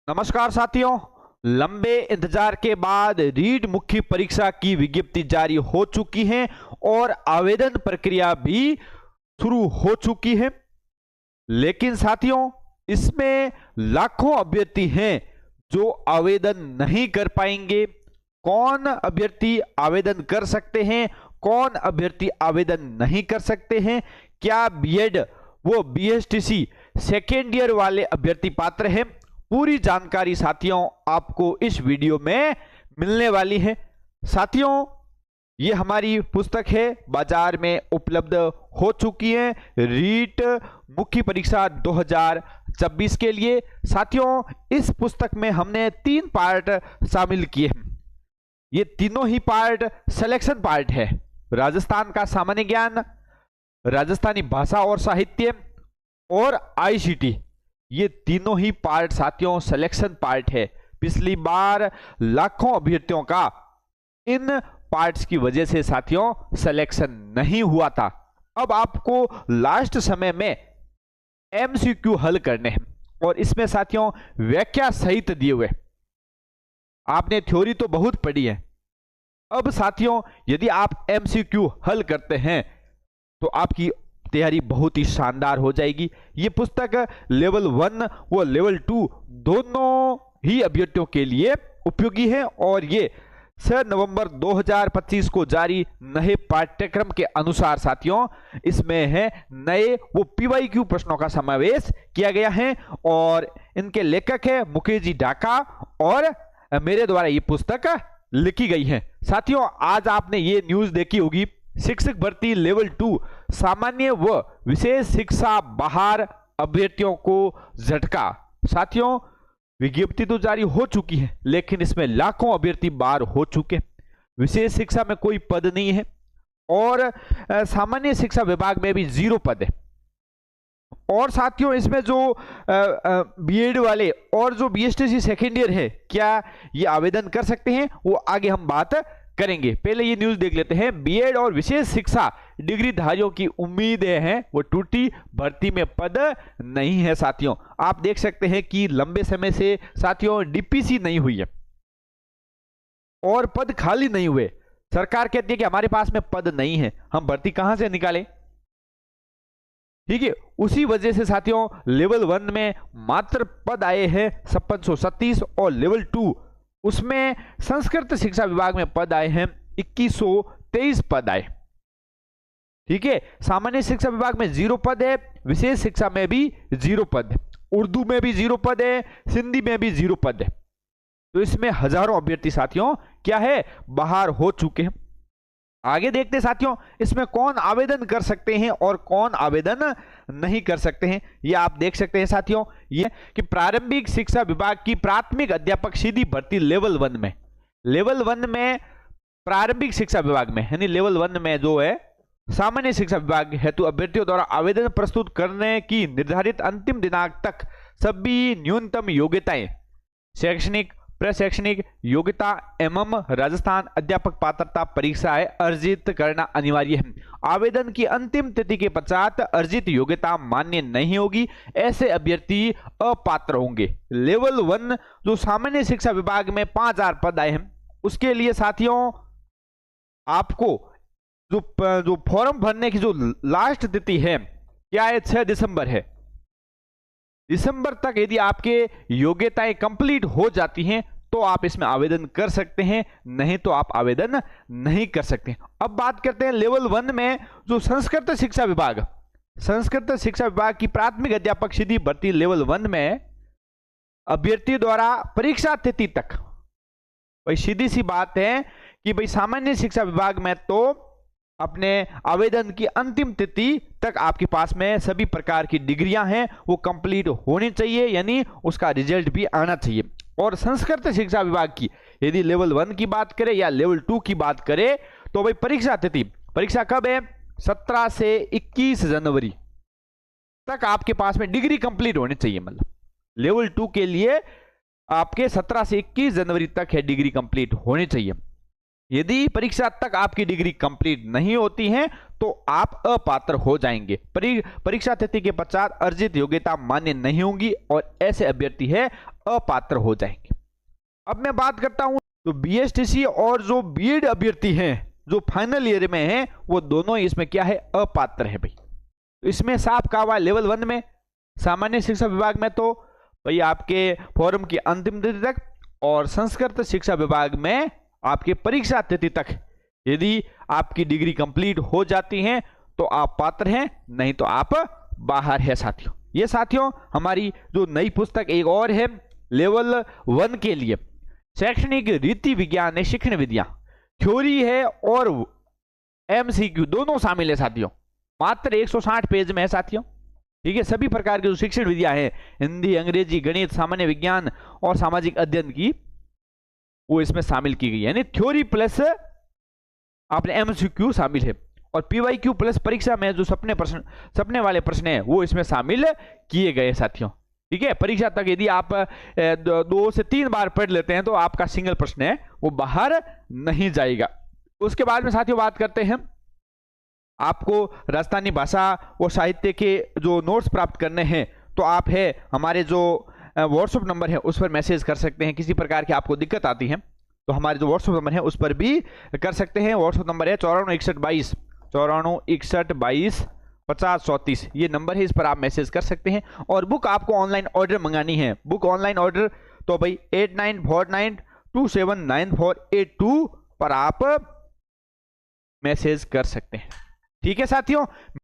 नमस्कार साथियों, लंबे इंतजार के बाद रीट मुख्य परीक्षा की विज्ञप्ति जारी हो चुकी है और आवेदन प्रक्रिया भी शुरू हो चुकी है। लेकिन साथियों, इसमें लाखों अभ्यर्थी हैं जो आवेदन नहीं कर पाएंगे। कौन अभ्यर्थी आवेदन कर सकते हैं, कौन अभ्यर्थी आवेदन नहीं कर सकते हैं, क्या बीएड वो बीएसटीसी सेकेंड ईयर वाले अभ्यर्थी पात्र हैं, पूरी जानकारी साथियों आपको इस वीडियो में मिलने वाली है। साथियों, ये हमारी पुस्तक है, बाजार में उपलब्ध हो चुकी है, रीट मुख्य परीक्षा 2026 के लिए। साथियों, इस पुस्तक में हमने 3 पार्ट शामिल किए हैं। ये तीनों ही पार्ट सिलेक्शन पार्ट है। राजस्थान का सामान्य ज्ञान, राजस्थानी भाषा और साहित्य और आईसीटी, ये तीनों ही पार्ट साथियों सिलेक्शन पार्ट है। पिछली बार लाखों अभ्यर्थियों का इन पार्ट्स की वजह से साथियों सिलेक्शन नहीं हुआ था। अब आपको लास्ट समय में एमसीक्यू हल करने हैं और इसमें साथियों व्याख्या सहित दिए हुए। आपने थ्योरी तो बहुत पढ़ी है, अब साथियों यदि आप एमसीक्यू हल करते हैं तो आपकी तैयारी बहुत ही शानदार हो जाएगी। ये पुस्तक लेवल 1 व लेवल 2 दोनों ही अभ्यर्थियों के लिए उपयोगी है और ये 6 नवंबर 2025 को जारी नए पाठ्यक्रम के अनुसार साथियों इसमें है नए वो पीवाईक्यू प्रश्नों का समावेश किया गया है और इनके लेखक है मुकेश जी ढाका और मेरे द्वारा ये पुस्तक लिखी गई है। साथियों, आज आपने ये न्यूज देखी होगी, शिक्षक भर्ती लेवल 2 सामान्य व विशेष शिक्षा बाहर अभ्यर्थियों को झटका। साथियों, विज्ञप्ति तो जारी हो चुकी है लेकिन इसमें लाखों अभ्यर्थी बाहर हो चुके। विशेष शिक्षा में कोई पद नहीं है और सामान्य शिक्षा विभाग में भी 0 पद है। और साथियों, इसमें जो बीएड वाले और जो बीएसटीसी सेकेंड ईयर है, क्या ये आवेदन कर सकते हैं, वो आगे हम बात करेंगे। पहले ये न्यूज देख लेते हैं। बीएड और विशेष शिक्षा डिग्रीधारियों की उम्मीदें हैं वो टूटी, भर्ती में पद नहीं है। साथियों, आप देख सकते हैं कि लंबे समय से साथियों डीपीसी नहीं हुई है और पद खाली नहीं हुए। सरकार कहती है कि हमारे पास में पद नहीं है, हम भर्ती कहां से निकालें। ठीक है, उसी वजह से साथियों लेवल 1 में मात्र पद आए हैं 5637 और लेवल 2 उसमें संस्कृत शिक्षा विभाग में पद आए हैं 2123 पद आए। ठीक है, सामान्य शिक्षा विभाग में 0 पद है, विशेष शिक्षा में भी 0 पद है, उर्दू में भी 0 पद है, सिंधी में भी 0 पद है। तो इसमें हजारों अभ्यर्थी साथियों क्या है बाहर हो चुके हैं। आगे देखते हैं साथियों इसमें कौन आवेदन कर सकते हैं और कौन आवेदन नहीं कर सकते हैं। ये आप देख सकते हैं साथियों, ये कि प्रारंभिक शिक्षा विभाग की प्राथमिक अध्यापक सीधी भर्ती लेवल 1 में, लेवल 1 में प्रारंभिक शिक्षा विभाग में यानी लेवल 1 में जो है सामान्य शिक्षा विभाग हेतु अभ्यर्थियों द्वारा आवेदन प्रस्तुत करने की निर्धारित अंतिम दिनांक तक सभी न्यूनतम योग्यताएं, शैक्षणिक प्रशैक्षणिक योग्यता एवं राजस्थान अध्यापक पात्रता परीक्षाएं अर्जित करना अनिवार्य है। आवेदन की अंतिम तिथि के पश्चात अर्जित योग्यता मान्य नहीं होगी, ऐसे अभ्यर्थी अपात्र होंगे। लेवल 1 जो सामान्य शिक्षा विभाग में 5000 पद आए हैं उसके लिए साथियों आपको जो फॉर्म भरने की जो लास्ट तिथि है क्या है 6 दिसंबर है। दिसंबर तक यदि आपके योग्यताएं कंप्लीट हो जाती हैं तो आप इसमें आवेदन कर सकते हैं, नहीं तो आप आवेदन नहीं कर सकते। अब बात करते हैं लेवल 1 में जो संस्कृत शिक्षा विभाग, संस्कृत शिक्षा विभाग की प्राथमिक अध्यापक सीधी भर्ती लेवल 1 में अभ्यर्थी द्वारा परीक्षा तिथि तक, भाई सीधी सी बात है कि भाई सामान्य शिक्षा विभाग में तो अपने आवेदन की अंतिम तिथि तक आपके पास में सभी प्रकार की डिग्रियां हैं वो कंप्लीट होनी चाहिए, यानी उसका रिजल्ट भी आना चाहिए। और संस्कृत शिक्षा विभाग की यदि लेवल 1 की बात करें या लेवल 2 की बात करें तो भाई परीक्षा तिथि, परीक्षा कब है 17 से 21 जनवरी तक आपके पास में डिग्री कंप्लीट होनी चाहिए। मतलब लेवल 2 के लिए आपके 17 से 21 जनवरी तक है डिग्री कंप्लीट होनी चाहिए। यदि परीक्षा तक आपकी डिग्री कंप्लीट नहीं होती है तो आप अपात्र हो जाएंगे। परीक्षा तिथि के पश्चात अर्जित योग्यता मान्य नहीं होंगी और ऐसे अभ्यर्थी है अपात्र हो जाएंगे। अब मैं बात करता हूं तो बीएसटीसी और जो बीएड अभ्यर्थी हैं जो फाइनल ईयर में हैं वो दोनों इसमें क्या है, अपात्र है भाई। तो इसमें साफ कहा हुआ लेवल 1 में सामान्य शिक्षा विभाग में तो भाई आपके फॉर्म की अंतिम तिथि तक, और संस्कृत शिक्षा विभाग में आपके परीक्षा तिथि तक यदि आपकी डिग्री कंप्लीट हो जाती है तो आप पात्र हैं, नहीं तो आप बाहर है साथियों। ये साथियों हमारी जो नई पुस्तक एक और है लेवल 1 के लिए, शैक्षणिक रीति विज्ञान शिक्षण विद्या, थ्योरी है और एमसीक्यू दोनों शामिल है साथियों। मात्र 160 पेज में है साथियों। ठीक है, सभी प्रकार की जो शिक्षण विद्या है, हिंदी, अंग्रेजी, गणित, सामान्य विज्ञान और सामाजिक अध्ययन की, वो इसमें शामिल की गई है। यानी थ्योरी प्लस आपने एमसीक्यू शामिल है, और पीवाईक्यू प्लस परीक्षा में जो सपने वाले प्रश्न है वो इसमें शामिल किए गए साथियों। ठीक है, परीक्षा तक यदि आप 2 से 3 बार पढ़ लेते हैं तो आपका सिंगल प्रश्न है वो बाहर नहीं जाएगा। उसके बाद में साथियों बात करते हैं, आपको राजस्थानी भाषा और साहित्य के जो नोट्स प्राप्त करने हैं तो आप है हमारे जो व्हाट्सएप नंबर है उस पर मैसेज कर सकते हैं। किसी प्रकार की आपको दिक्कत आती है तो हमारे जो व्हाट्सएप नंबर है उस पर भी कर सकते हैं। व्हाट्सएप नंबर है 946122 ये नंबर है, इस पर आप मैसेज कर सकते हैं। और बुक आपको ऑनलाइन ऑर्डर मंगानी है, बुक ऑनलाइन ऑर्डर तो भाई 8949279482 पर आप मैसेज कर सकते हैं। ठीक है साथियों।